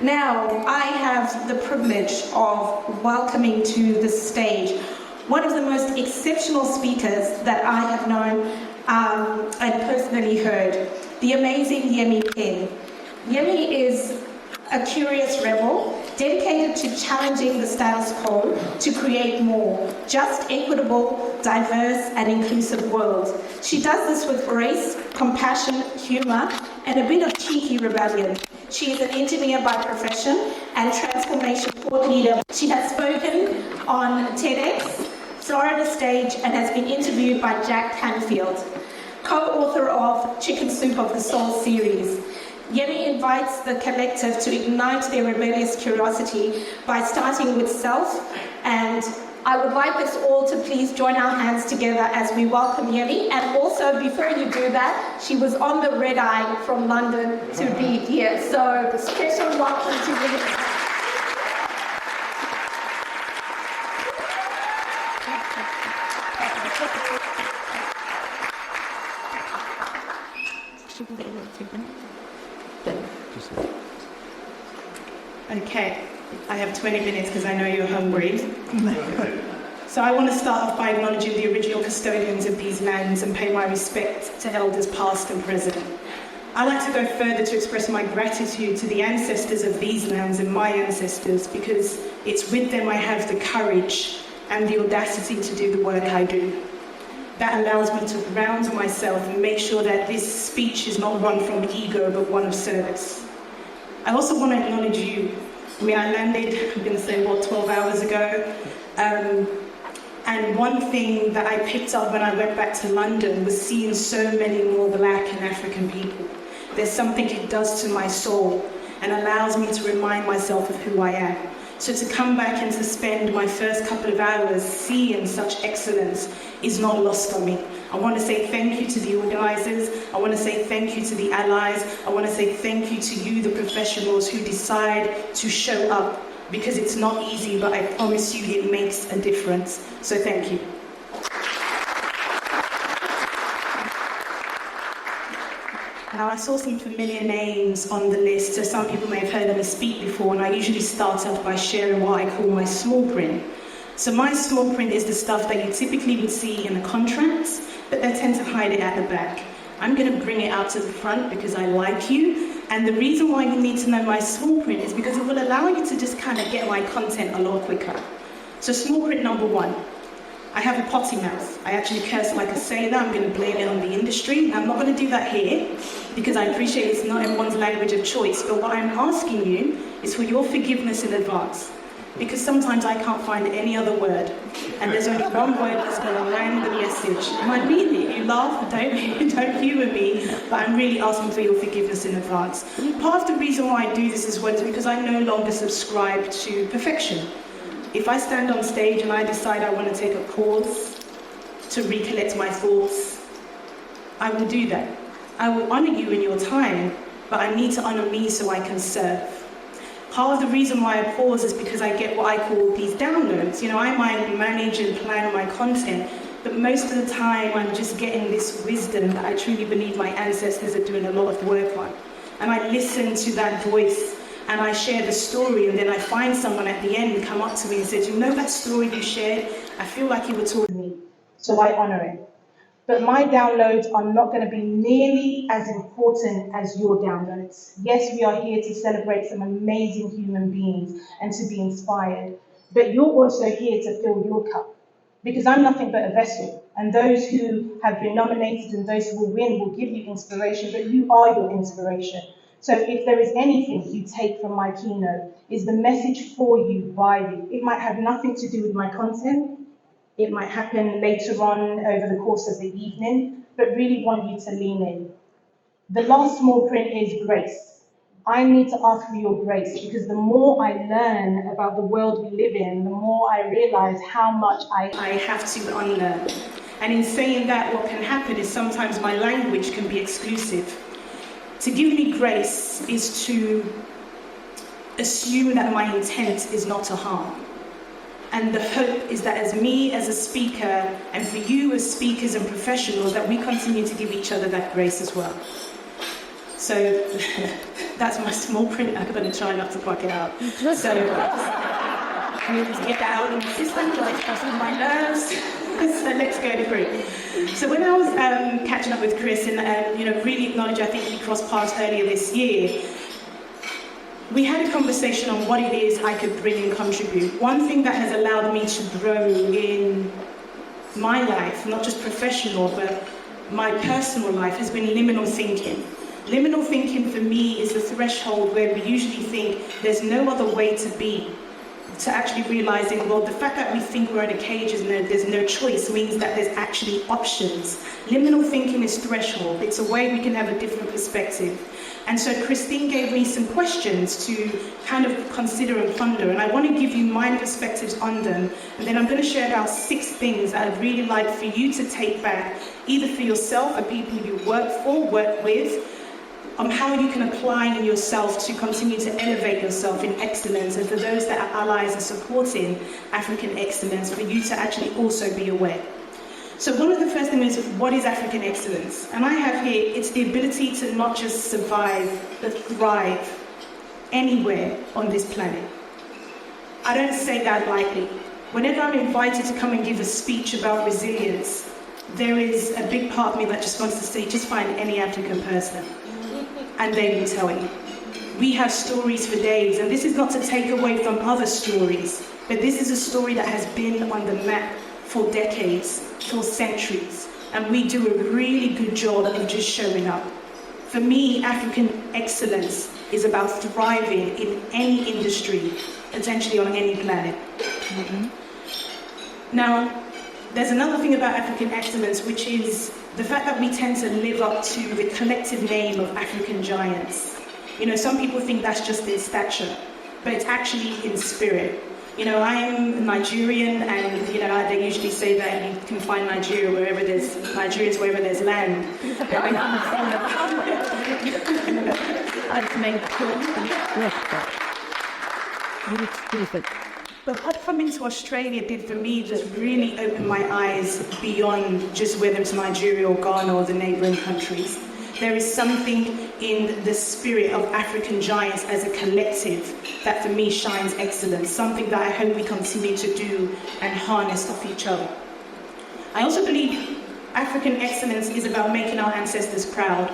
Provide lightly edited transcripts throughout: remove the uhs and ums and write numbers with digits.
Now, I have the privilege of welcoming to the stage one of the most exceptional speakers that I have known and personally heard, the amazing Yemi Penn. Yemi is a curious rebel, dedicated to challenging the status quo to create more just, equitable, diverse, and inclusive world. She does this with grace, compassion, humor, and a bit of cheeky rebellion. She is an engineer by profession and transformation thought leader. She has spoken on TEDx, Florida Stage, and has been interviewed by Jack Canfield, co-author of Chicken Soup of the Soul series. Yemi invites the collective to ignite their rebellious curiosity by starting with self, and I would like us all to please join our hands together as we welcome Yemi. And also, before you do that, she was on the red eye from London to be here. So, a special welcome to Yemi. Okay, I have 20 minutes because I know you're hungry. So I want to start off by acknowledging the original custodians of these lands and pay my respect to elders past and present. I like to go further to express my gratitude to the ancestors of these lands and my ancestors, because it's with them I have the courage and the audacity to do the work I do. That allows me to ground myself and make sure that this speech is not one from ego, but one of service. I also want to acknowledge you. I mean, I landed, I'm going to say, 12 hours ago. And one thing that I picked up when I went back to London was seeing so many more Black and African people. There's something it does to my soul and allows me to remind myself of who I am. So to come back and to spend my first couple of hours seeing such excellence is not lost on me. I want to say thank you to the organizers. I want to say thank you to the allies. I want to say thank you to you, the professionals who decide to show up, because it's not easy, but I promise you it makes a difference. So thank you. Now, I saw some familiar names on the list, so some people may have heard them speak before, and I usually start off by sharing what I call my small print. So my small print is the stuff that you typically would see in the contracts, but they tend to hide it at the back. I'm going to bring it out to the front because I like you, and the reason why you need to know my small print is because it will allow you to just kind of get my content a lot quicker. So small print number 1. I have a potty mouth. I actually curse like a sailor. I'm going to blame it on the industry. I'm not going to do that here because I appreciate it's not everyone's language of choice. But what I'm asking you is for your forgiveness in advance, because sometimes I can't find any other word, and there's only one word that's going to land the message. And I mean it. You laugh, don't humour me, but I'm really asking for your forgiveness in advance. Part of the reason why I do this as well is because I no longer subscribe to perfection. If I stand on stage and I decide I want to take a pause to recollect my thoughts, I will do that. I will honour you in your time, but I need to honour me so I can serve. Part of the reason why I pause is because I get what I call these downloads. You know, I might manage and plan my content, but most of the time I'm just getting this wisdom that I truly believe my ancestors are doing a lot of work on. And I listen to that voice, and I share the story, and then I find someone at the end come up to me and says, you know that story you shared? I feel like you were talking to me, so I honour it. But my downloads are not going to be nearly as important as your downloads. Yes, we are here to celebrate some amazing human beings and to be inspired, but you're also here to fill your cup, because I'm nothing but a vessel, and those who have been nominated and those who will win will give you inspiration, but you are your inspiration. So if there is anything you take from my keynote, is the message for you, by you. It might have nothing to do with my content. It might happen later on over the course of the evening, but really want you to lean in. The last small print is grace. I need to ask for your grace, because the more I learn about the world we live in, the more I realize how much I have to unlearn. And in saying that, what can happen is sometimes my language can be exclusive. To give me grace is to assume that my intent is not to harm. And the hope is that as me as a speaker, and for you as speakers and professionals, that we continue to give each other that grace as well. So That's my small print. I'm going to try not to fuck it up. So I just get that out of the system, like with my nerves. So let's go to group. So when I was catching up with Chris and really acknowledge, I think we crossed paths earlier this year, we had a conversation on what it is I could bring and contribute. One thing that has allowed me to grow in my life, not just professional, but my personal life, has been liminal thinking. Liminal thinking for me is the threshold where we usually think there's no other way to be, to actually realizing, well, the fact that we think we're in a cage and there's no choice means that there's actually options. Liminal thinking is threshold. It's a way we can have a different perspective. And so Christine gave me some questions to kind of consider and ponder, and I want to give you my perspectives on them, and then I'm going to share about 6 things that I'd really like for you to take back, either for yourself or people you work with, on how you can apply in yourself to continue to elevate yourself in excellence, and for those that are allies and supporting African excellence, for you to actually also be aware. So one of the first things is, what is African excellence? And I have here, it's the ability to not just survive, but thrive anywhere on this planet. I don't say that lightly. Whenever I'm invited to come and give a speech about resilience, there is a big part of me that just wants to say, just find any African person, and they will tell you. We have stories for days, and this is not to take away from other stories, but this is a story that has been on the map for decades, for centuries, and we do a really good job of just showing up. For me, African excellence is about thriving in any industry, potentially on any planet. Now, there's another thing about African excellence, which is the fact that we tend to live up to the collective name of African giants. Some people think that's just in stature, but it's actually in spirit. I'm Nigerian, and they usually say that you can find Nigerians wherever there's land. But what coming to Australia did for me just really opened my eyes beyond just whether it's Nigeria or Ghana or the neighbouring countries. There is something in the spirit of African giants as a collective that for me shines excellence, something that I hope we continue to do and harness of each other. I also believe African excellence is about making our ancestors proud.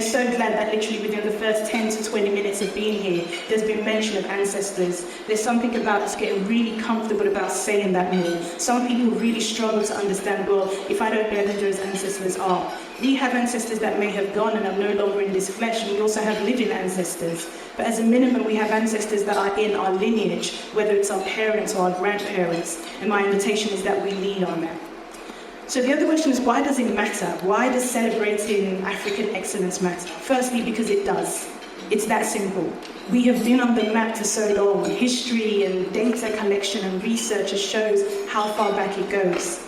So glad that literally within the first 10 to 20 minutes of being here, there's been mention of ancestors. There's something about us getting really comfortable about saying that more. Some people really struggle to understand, well, if I don't know who those ancestors are. We have ancestors that may have gone and are no longer in this flesh, and we also have living ancestors. But as a minimum, we have ancestors that are in our lineage, whether it's our parents or our grandparents. And my invitation is that we lean on that. So the other question is, why does it matter? Why does celebrating African excellence matter? Firstly, because it does. It's that simple. We have been on the map for so long. History and data collection and research shows how far back it goes.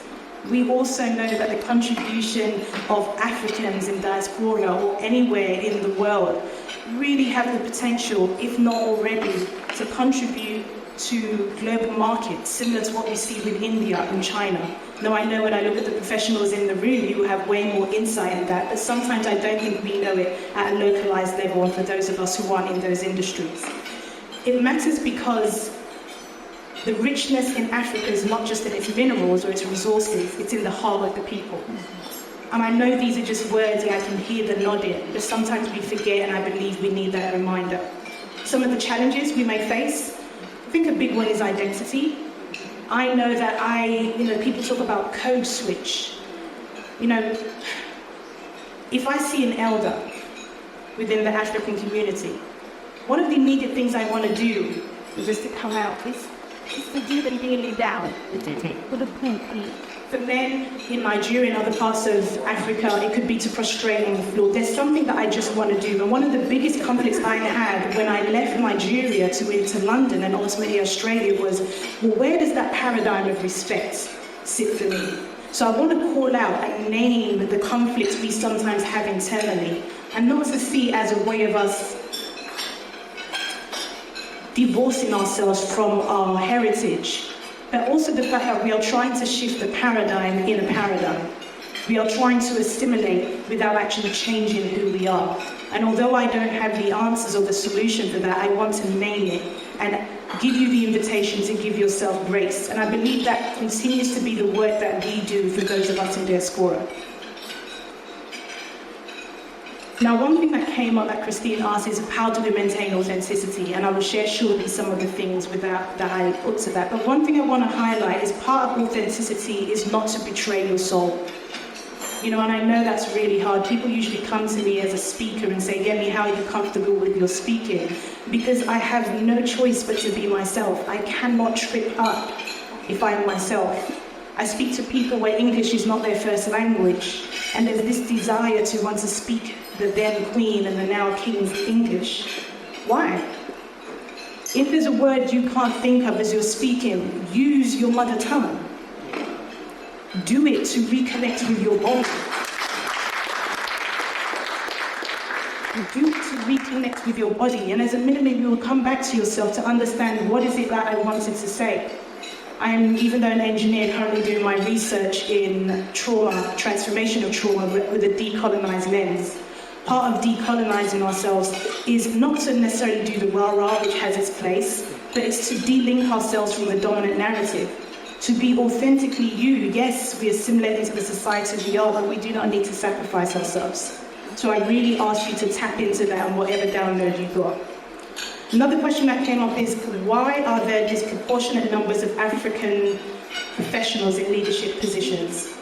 We also know that the contribution of Africans in diaspora or anywhere in the world really have the potential, if not already, to contribute to global markets, similar to what we see with India and China. Now, I know when I look at the professionals in the room, you have way more insight in that, but sometimes I don't think we know it at a localized level, and for those of us who aren't in those industries. It matters because the richness in Africa is not just in its minerals or its resources, it's in the heart of the people. And I know these are just words and I can hear the nodding, but sometimes we forget, and I believe we need that reminder. Some of the challenges we may face, I think a big one is identity. I know that people talk about code switch. If I see an elder within the African community, one of the immediate things I want to do is just to come out, is to do the kneeling down. For men in Nigeria and other parts of Africa, it could be to prostrate on the floor. There's something that I just want to do. And one of the biggest conflicts I had when I left Nigeria to into London and ultimately Australia was, well, where does that paradigm of respect sit for me? So I want to call out and name the conflicts we sometimes have internally, and not to see as a way of us divorcing ourselves from our heritage, but also the fact that we are trying to shift the paradigm in a paradigm. We are trying to assimilate without actually changing who we are. And although I don't have the answers or the solution for that, I want to name it and give you the invitation to give yourself grace. And I believe that continues to be the work that we do for those of us in diaspora. Now, one thing that came up that Christine asked is how do we maintain authenticity? And I will share shortly some of the things that I put to that. But one thing I want to highlight is part of authenticity is not to betray your soul. You know, and I know that's really hard. People usually come to me as a speaker and say, Yemi, how are you comfortable with your speaking? Because I have no choice but to be myself. I cannot trip up if I'm myself. I speak to people where English is not their first language, and there's this desire to want to speak the then Queen and the now King's English. Why? If there's a word you can't think of as you're speaking, use your mother tongue. Do it to reconnect with your body. Do it to reconnect with your body. And as a minimum, you will come back to yourself to understand what is it that I wanted to say. I'm, even though an engineer, currently doing my research in trauma, transformation of trauma with a decolonized lens. Part of decolonizing ourselves is not to necessarily do the rah-rah, which has its place, but it's to de-link ourselves from the dominant narrative. To be authentically you. Yes, we assimilate into the society we are, but we do not need to sacrifice ourselves. So I really ask you to tap into that and whatever download you got. Another question that came up is, why are there disproportionate numbers of African professionals in leadership positions?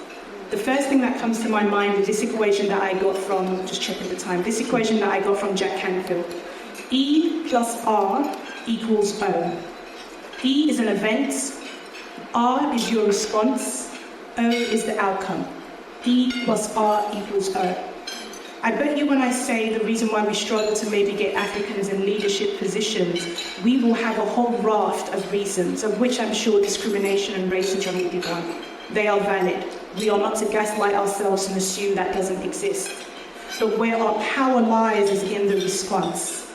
The first thing that comes to my mind is this equation that I got from, just checking the time, this equation that I got from Jack Canfield. E plus R equals O. E is an event, R is your response, O is the outcome. E plus R equals O. I bet you when I say the reason why we struggle to maybe get Africans in leadership positions, we will have a whole raft of reasons, of which I'm sure discrimination and racism will be one. They are valid. We are not to gaslight ourselves and assume that doesn't exist. But where our power lies is in the response.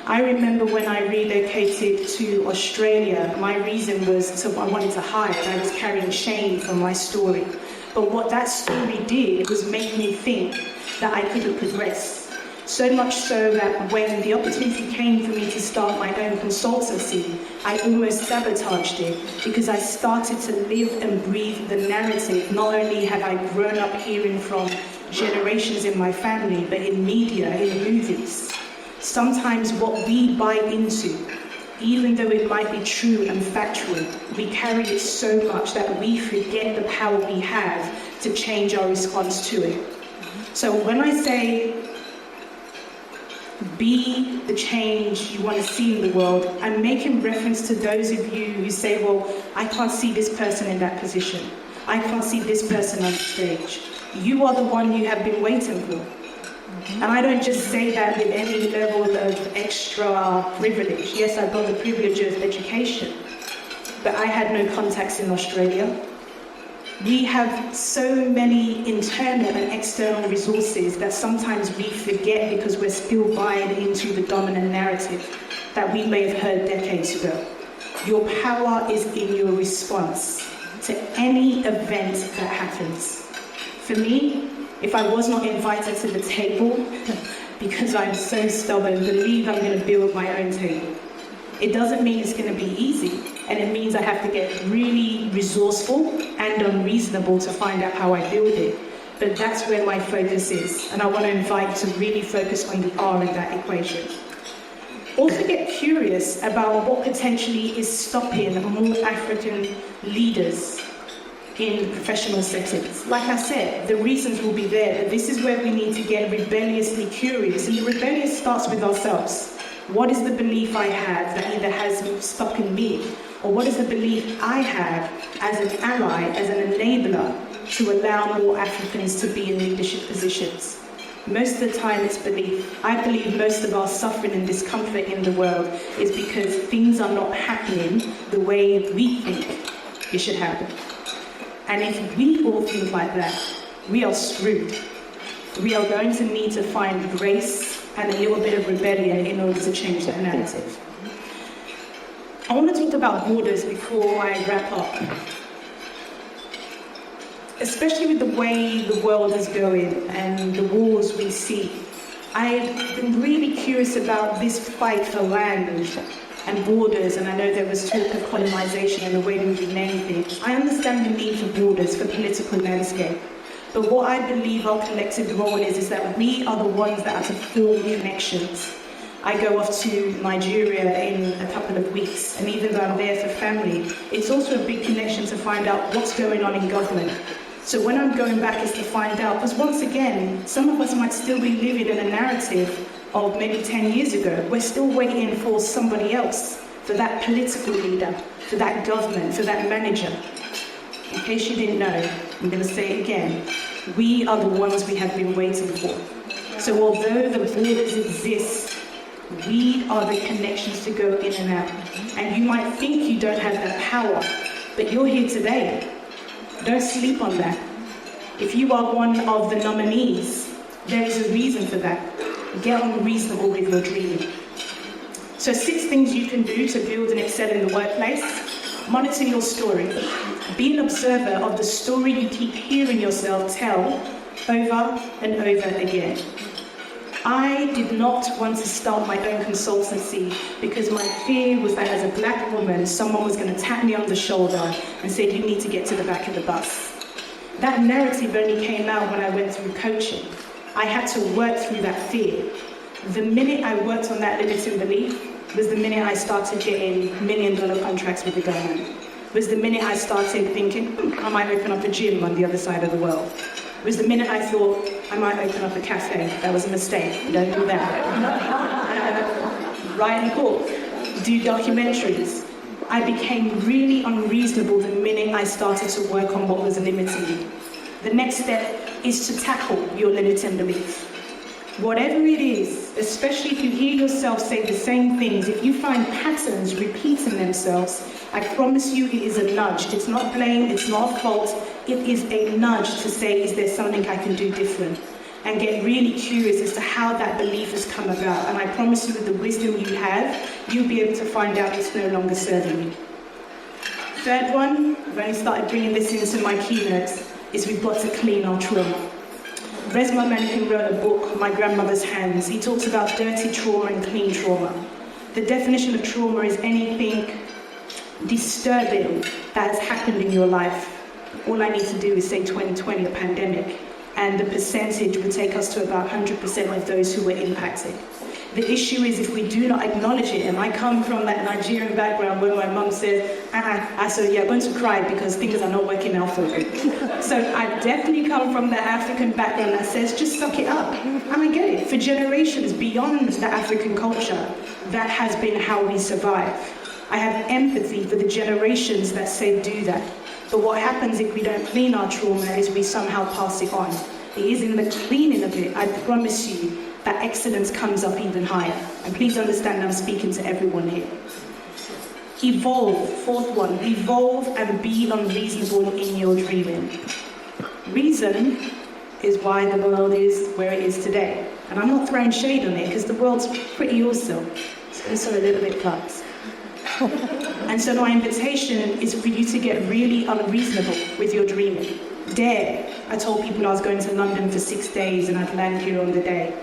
I remember when I relocated to Australia, my reason was I wanted to hide. I was carrying shame from my story. But what that story did was make me think that I couldn't progress. So much so that when the opportunity came for me to start my own consultancy, I almost sabotaged it because I started to live and breathe the narrative. Not only have I grown up hearing from generations in my family, but in media, in movies. Sometimes what we buy into, even though it might be true and factual, we carry it so much that we forget the power we have to change our response to it. So when I say, be the change you want to see in the world, I'm making reference to those of you who say, well, I can't see this person in that position. I can't see this person on stage. You are the one you have been waiting for. And I don't just say that with any level of extra privilege. Yes, I've got the privilege of education, but I had no contacts in Australia. We have so many internal and external resources that sometimes we forget because we're still buying into the dominant narrative that we may have heard decades ago. Your power is in your response to any event that happens. For me, if I was not invited to the table, because I'm so stubborn, believe I'm going to build my own table. It doesn't mean it's going to be easy, and it means I have to get really resourceful and unreasonable to find out how I build it. But that's where my focus is, and I want to invite you to really focus on the R in that equation. Also get curious about what potentially is stopping more African leaders in professional settings. Like I said, the reasons will be there, but this is where we need to get rebelliously curious, and the rebellious starts with ourselves. What is the belief I have that either has stopping me, or what is the belief I have as an ally, as an enabler, to allow more Africans to be in leadership positions? Most of the time it's belief. I believe most of our suffering and discomfort in the world is because things are not happening the way we think it should happen. And if we all think like that, we are screwed. We are going to need to find grace and a little bit of rebellion in order to change that narrative. I want to talk about borders before I wrap up. especially with the way the world is going and the wars we see. I've been really curious about this fight for land and borders, and I know there was talk of colonization and the way we rename things. I understand the need for borders, for political landscape. But what I believe our collective role is that we are the ones that are to form connections. I go off to Nigeria in a couple of weeks, and even though I'm there for family, it's also a big connection to find out what's going on in government. So when I'm going back is to find out, because once again, some of us might still be living in a narrative of maybe 10 years ago. We're still waiting for somebody else, for that political leader, for that government, for that manager. In case you didn't know, I'm going to say it again, we are the ones we have been waiting for. So although the borders exist, we are the connections to go in and out. And you might think you don't have that power, but you're here today. Don't sleep on that. If you are one of the nominees, there is a reason for that. Get unreasonable with your dreaming. So 6 things you can do to build and excel in the workplace. Monitor your story. Be an observer of the story you keep hearing yourself tell over and over again. I did not want to start my own consultancy because my fear was that as a black woman, someone was going to tap me on the shoulder and say, you need to get to the back of the bus. That narrative only came out when I went through coaching. I had to work through that fear. The minute I worked on that limiting belief was the minute I started getting $1 million contracts with the government. Was the minute I started thinking, I might open up a gym on the other side of the world. Was the minute I thought, I might open up a cafe. That was a mistake. Don't do that. Write a book. Do documentaries. I became really unreasonable the minute I started to work on what was limiting me. The next step is to tackle your limiting belief. Whatever it is, especially if you hear yourself say the same things, if you find patterns repeating themselves, I promise you it is a nudge. It's not blame, it's not a fault. It is a nudge to say, is there something I can do different? And get really curious as to how that belief has come about. And I promise you with the wisdom you have, you'll be able to find out it's no longer serving you. Third one, I've only started bringing this into my keynotes, is we've got to clean our trauma. Resma Mencken wrote a book, My Grandmother's Hands. He talks about dirty trauma and clean trauma. The definition of trauma is anything disturbing that has happened in your life. All I need to do is say 2020, a pandemic, and the percentage would take us to about 100% of those who were impacted. The issue is if we do not acknowledge it, and I come from that Nigerian background where my mum said, so yeah, I'm going to cry because things are not working out for me. So I definitely come from the African background that says, just suck it up. And I get it. For generations beyond the African culture, that has been how we survive. I have empathy for the generations that say do that. But what happens if we don't clean our trauma is we somehow pass it on. It is in the cleaning of it, I promise you, that excellence comes up even higher. And please understand I'm speaking to everyone here. Evolve, fourth one, evolve and be unreasonable in your dreaming. Reason is why the world is where it is today. And I'm not throwing shade on it because the world's pretty awesome. So it's a little bit fucked. And so my invitation is for you to get really unreasonable with your dreaming. Dare. I told people I was going to London for 6 days and I'd land here on the day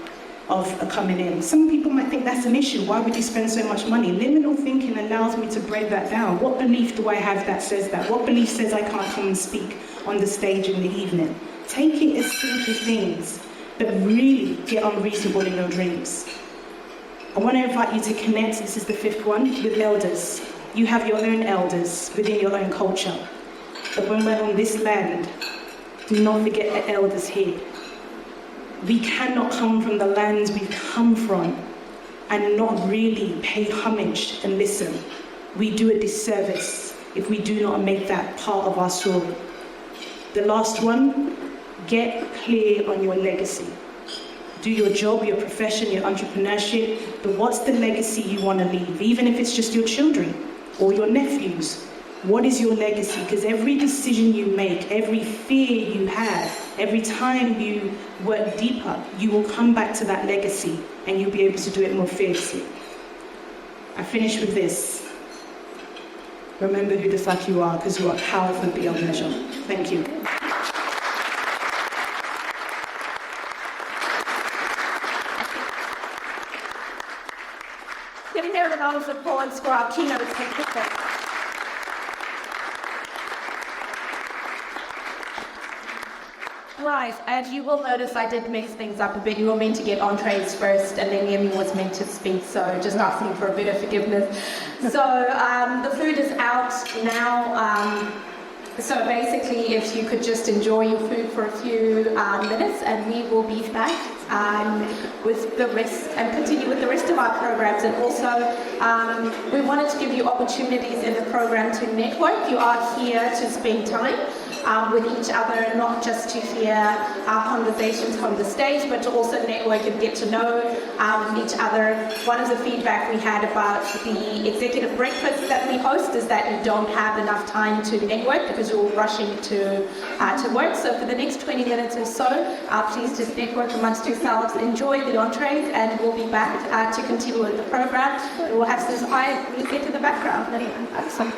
of coming in. Some people might think that's an issue. Why would you spend so much money? Liminal thinking allows me to break that down. What belief do I have that says that? What belief says I can't come and speak on the stage in the evening? Take it as simple things, but really get unreasonable in your dreams. I want to invite you to connect, this is the fifth one, with elders. You have your own elders within your own culture. But when we're on this land, do not forget the elders here. We cannot come from the lands we've come from and not really pay homage and listen. We do a disservice if we do not make that part of our story. The last one, get clear on your legacy. Do your job, your profession, your entrepreneurship, but what's the legacy you want to leave? Even if it's just your children or your nephews. What is your legacy? Because every decision you make, every fear you have, every time you work deeper, you will come back to that legacy and you'll be able to do it more fiercely. I finish with this. Remember who the fuck you are, because you are powerful beyond measure. Thank you. round of applause for our keynote speaker. Right, and you will notice I did mix things up a bit. You were meant to get entrees first, and then Yemi was meant to speak, so just asking for a bit of forgiveness. So the food is out now. So basically, if you could just enjoy your food for a few minutes, and we will be back with the rest and continue with the rest of our programs. And also, we wanted to give you opportunities in the program to network. You are here to spend time with each other, not just to hear our conversations from the stage, but to also network and get to know each other. One of the feedback we had about the executive breakfast that we host is that you don't have enough time to network because you're rushing to work. So for the next 20 minutes or so, please just network amongst yourselves, enjoy the entrees, and we'll be back to continue with the program. We'll have some eye get to the background. Awesome.